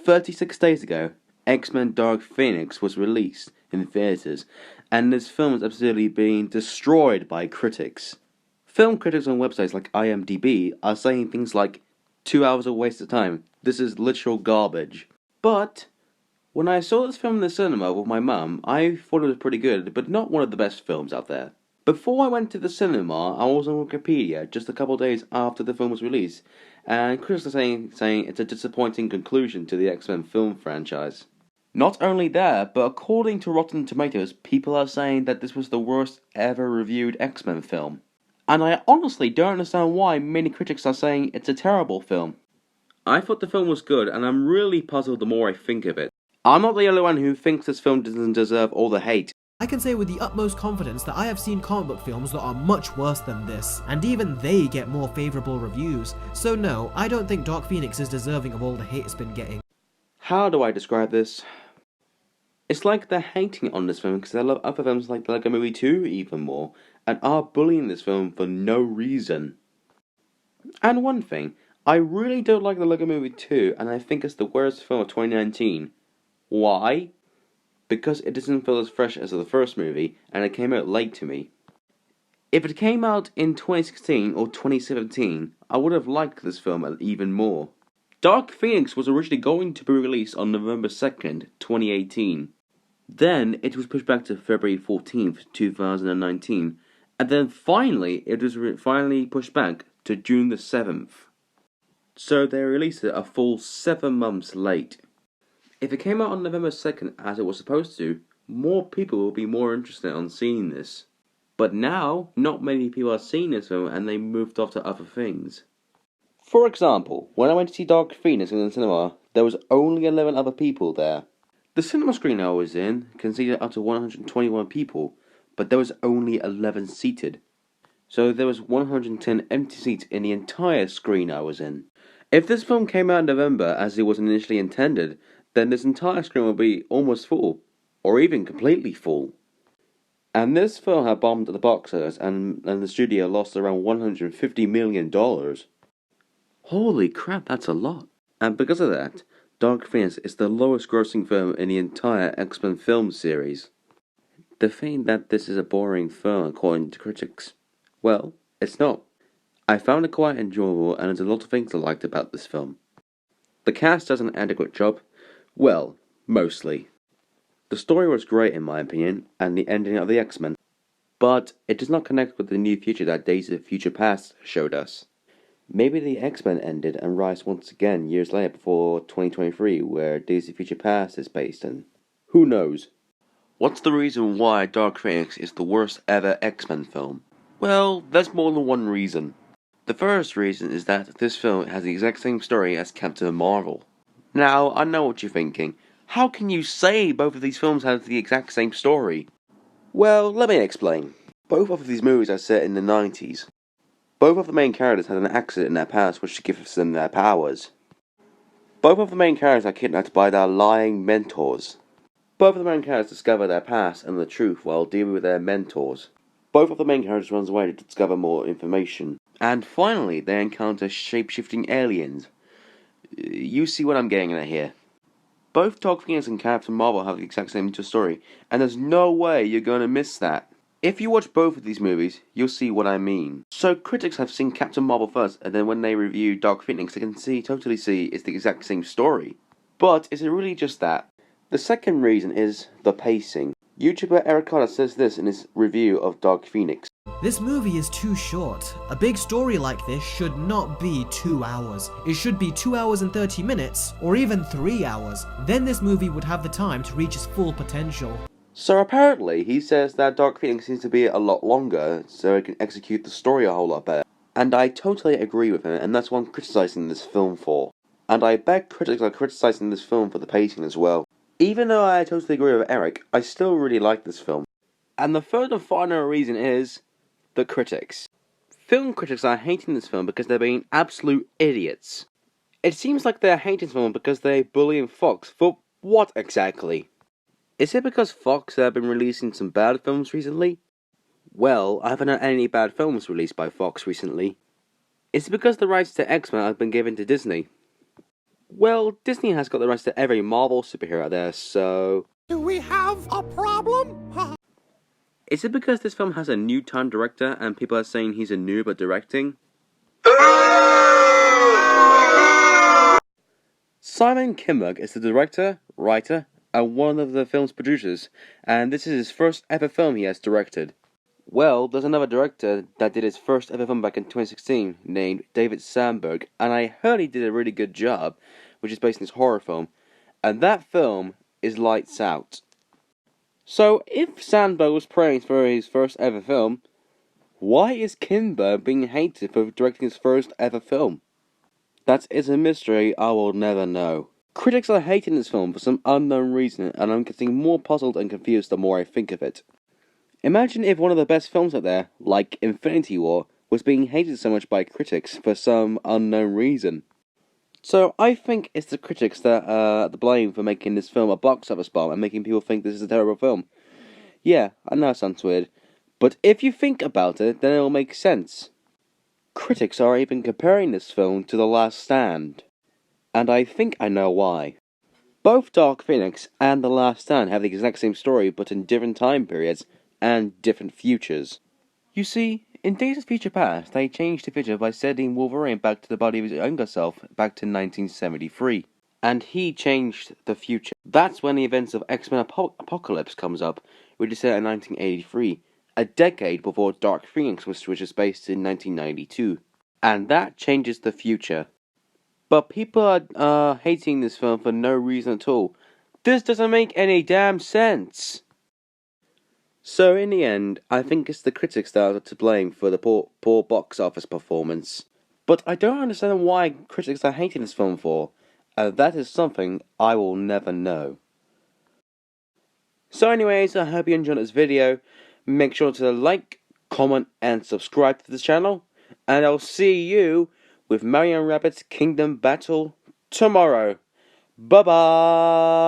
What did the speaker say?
36 days ago, X-Men Dark Phoenix was released in theaters, and this film is absolutely being destroyed by critics. Film critics on websites like IMDb are saying things like, 2 hours of wasted time, this is literal garbage. But when I saw this film in the cinema with my mum, I thought it was pretty good, but not one of the best films out there. Before I went to the cinema, I was on Wikipedia just a couple of days after the film was released, and critics are saying it's a disappointing conclusion to the X-Men film franchise. Not only that, but according to Rotten Tomatoes, people are saying that this was the worst ever reviewed X-Men film. And I honestly don't understand why many critics are saying it's a terrible film. I thought the film was good, and I'm really puzzled the more I think of it. I'm not the only one who thinks this film doesn't deserve all the hate. I can say with the utmost confidence that I have seen comic book films that are much worse than this, and even they get more favourable reviews, so no, I don't think Dark Phoenix is deserving of all the hate it's been getting. How do I describe this? It's like they're hating on this film because they love other films like the Lego Movie 2 even more, and are bullying this film for no reason. And one thing, I really don't like the Lego Movie 2, and I think it's the worst film of 2019. Why? Because it doesn't feel as fresh as the first movie, and it came out late to me. If it came out in 2016 or 2017, I would have liked this film even more. Dark Phoenix was originally going to be released on November 2nd, 2018. Then it was pushed back to February 14th, 2019, and then finally it was finally pushed back to June the 7th. So they released it a full 7 months late. If it came out on November 2nd as it was supposed to, more people will be more interested in seeing this. But now, not many people are seeing this film and they moved off to other things. For example, when I went to see Dark Phoenix in the cinema, there was only 11 other people there. The cinema screen I was in can seat up to 121 people, but there was only 11 seated. So there was 110 empty seats in the entire screen I was in. If this film came out in November as it was initially intended, then this entire screen would be almost full, or even completely full. And this film had bombed at the box office, and the studio lost around $150 million. Holy crap, that's a lot. And because of that, Dark Phoenix is the lowest grossing film in the entire X-Men film series. The thing that this is a boring film according to critics, well, it's not. I found it quite enjoyable and there's a lot of things I liked about this film. The cast does an adequate job. Well, mostly. The story was great in my opinion, and the ending of the X-Men, but it does not connect with the new future that Days of Future Past showed us. Maybe the X-Men ended and rise once again years later before 2023, where Days of Future Past is based in. Who knows? What's the reason why Dark Phoenix is the worst ever X-Men film? Well, there's more than one reason. The first reason is that this film has the exact same story as Captain Marvel. Now, I know what you're thinking. How can you say both of these films have the exact same story? Well, let me explain. Both of these movies are set in the 90s. Both of the main characters had an accident in their past which gives them their powers. Both of the main characters are kidnapped by their lying mentors. Both of the main characters discover their past and the truth while dealing with their mentors. Both of the main characters run away to discover more information. And finally, they encounter shape-shifting aliens. You see what I'm getting at here. Both Dark Phoenix and Captain Marvel have the exact same story, and there's no way you're going to miss that. If you watch both of these movies, you'll see what I mean. So critics have seen Captain Marvel first, and then when they review Dark Phoenix, they can totally see it's the exact same story. But is it really just that? The second reason is the pacing. YouTuber Eric Carter says this in his review of Dark Phoenix. This movie is too short. A big story like this should not be 2 hours. It should be 2 hours and 30 minutes, or even 3 hours. Then this movie would have the time to reach its full potential. So apparently, he says that Dark Phoenix needs to be a lot longer, so it can execute the story a whole lot better. And I totally agree with him, and that's what I'm criticizing this film for. And I bet critics are criticizing this film for the pacing as well. Even though I totally agree with Eric, I still really like this film. And the third and final reason is the critics. Film critics are hating this film because they're being absolute idiots. It seems like they're hating this film because they're bullying Fox. For what exactly? Is it because Fox have been releasing some bad films recently? Well, I haven't had any bad films released by Fox recently. Is it because the rights to X-Men have been given to Disney? Well, Disney has got the rights to every Marvel superhero out there, so... Do we have a problem? Is it because this film has a new time director and people are saying he's a noob at directing? Simon Kinberg is the director, writer, and one of the film's producers, and this is his first ever film he has directed. Well, there's another director that did his first ever film back in 2016, named David Sandberg, and I heard he did a really good job, which is based on his horror film, and that film is Lights Out. So, if Sandberg was praised for his first ever film, why is Kinberg being hated for directing his first ever film? That is a mystery I will never know. Critics are hating this film for some unknown reason, and I'm getting more puzzled and confused the more I think of it. Imagine if one of the best films out there, like Infinity War, was being hated so much by critics for some unknown reason. So I think it's the critics that are to blame for making this film a box office bomb and making people think this is a terrible film. Yeah, I know it sounds weird, but if you think about it, then it'll make sense. Critics are even comparing this film to The Last Stand, and I think I know why. Both Dark Phoenix and The Last Stand have the exact same story, but in different time periods and different futures. You see, in Days of Future Past, they changed the future by sending Wolverine back to the body of his younger self back to 1973, and he changed the future. That's when the events of X-Men Apocalypse comes up, which is set in 1983. A decade before Dark Phoenix, which is based in 1992. And that changes the future. But people are hating this film for no reason at all. This doesn't make any damn sense. So in the end, I think it's the critics that are to blame for the poor box office performance. But I don't understand why critics are hating this film for. And that is something I will never know. So anyways, I hope you enjoyed this video. Make sure to like, comment, and subscribe to the channel. And I'll see you with Mario & Rabbids Kingdom Battle tomorrow. Bye-bye!